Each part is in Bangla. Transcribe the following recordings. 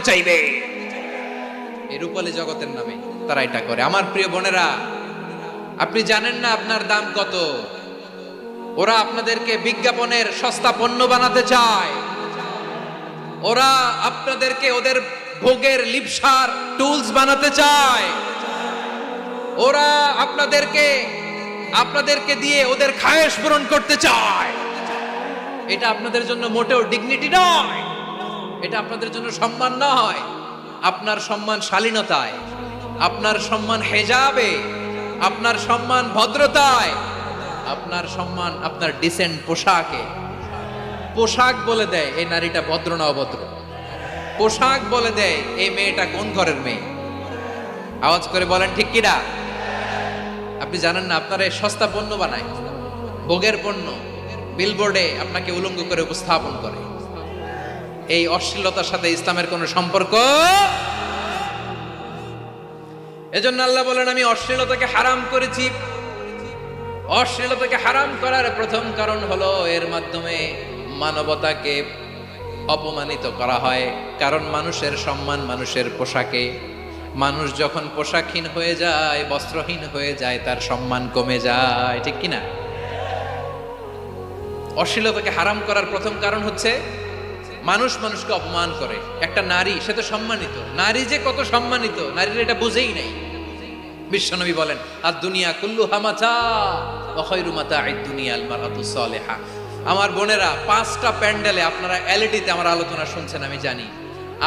চাইবে এই রূপালী জগতের নামে তারা এটা করে। আমার প্রিয় বোনেরা, আপনি জানেন না আপনার দাম কত। ওরা আপনাদেরকে বিজ্ঞাপনের সস্তা পণ্য বানাতে চায়। ওরা আপনাদেরকে ওদের ভোগের লিপসার টুলস বানাতে চায়। ওরা আপনাদেরকে দিয়ে ওদের খায়েশ পূরণ করতে চায়। এটা আপনাদের জন্য মোটেও ডিগনিটি নয়, এটা আপনাদের জন্য সম্মান নয়। আপনার সম্মান শালীনতায়, আপনার সম্মান হেজাবে, আপনার সম্মান ভদ্রতায়, আপনার সম্মান আপনার ডিসেন্ট পোশাকে। পোশাক বলে দেয় এই নারীটা ভদ্র না অভদ্র। পোশাক বলে দেয় এই মেয়েটা কোন ঘরের মেয়ে। আওয়াজ করে বলেন ঠিক কিনা? আপনি জানেন না আপনারা সস্তা পণ্য বানায়, ভোগের পণ্য, বিলবোর্ডে আপনাকে উলঙ্গ করে উপস্থাপন করে। এই অশ্লীলতার সাথে ইসলামের কোনো সম্পর্ক। এজন্য আল্লাহ বলেন, আমি অশ্লীলতাকে হারাম করেছি। অশ্লীলতাকে হারাম করার প্রথম কারণ হলো এর মাধ্যমে মানবতাকে অপমানিত করা হয়। কারণ মানুষের সম্মান মানুষের পোশাকে। মানুষ যখন পোশাকহীন হয়ে যায়, বস্ত্রহীন হয়ে যায়, তার সম্মান কমে যায়, ঠিক কিনা? অশ্লীলতাকে হারাম করার প্রথম কারণ হচ্ছে মানুষ মানুষকে অপমান করে। একটা নারী, সে তো সম্মানিত। নারী যে কত সম্মানিত, নারীর এটা বুঝেই নাই। বিশ্বনবী বলেন, আর দুনিয়া কুল্লুহা মাতা ওয়া খায়রু মাতা'আদ দুনিয়াল মারআতুস সালিহা। আমার বোনেরা, 5টা প্যান্ডেলে আপনারা এলইডিতে আমার আলোচনা শুনছেন, আমি জানি।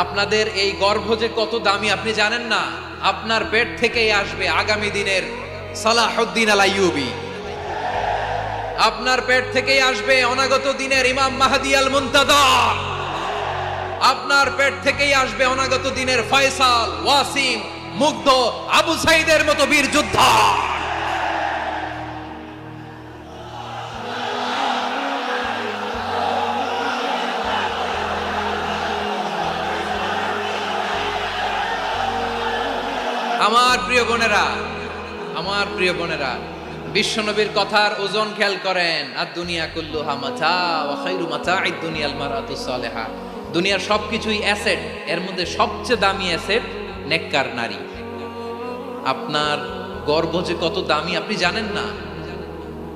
আপনাদের এই গর্ভ যে কত দামি আপনি জানেন না। আপনার পেট থেকেই আসবে আগামী দিনের সালাহুদ্দিন আল আইয়ুবী। আপনার পেট থেকেই আসবে অনাগত দিনের ইমাম মাহদী আল মুনতাদর। আপনার পেট থেকেই আসবে অনাগত দিনের ফয়সাল, ওয়াসিম, মুগ্ধ, আবু সাইদের মতো বীর যোদ্ধা। আমার প্রিয় বোনেরা, আমার প্রিয় বোনেরা, বিশ্বনবীর কথার ওজন খেয়াল করেন। আর দুনিয়া কুল্লুহা মাতা ওয়া খায়রু মাতা'আদ দুনিয়াল মারআতুস সালিহা। দুনিয়ার সবকিছুই অ্যাসেট, এর মধ্যে সবচেয়ে দামি অ্যাসেট নেককার নারী। আপনার গর্ভ যে কত দামি আপনি জানেন না।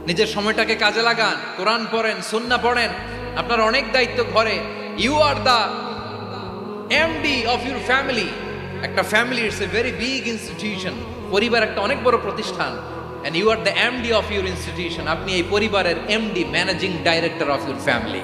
নিজের সময়টাকে কাজে লাগান, কোরআন পড়েন, সুন্নাহ পড়েন। আপনার অনেক দায়িত্ব ঘরে। You are the MD of your family. একটা family it's a very big institution. পরিবার একটা অনেক বড় প্রতিষ্ঠান। and you are the MD of your institution. আপনি এই পরিবারের MD, managing director of your family.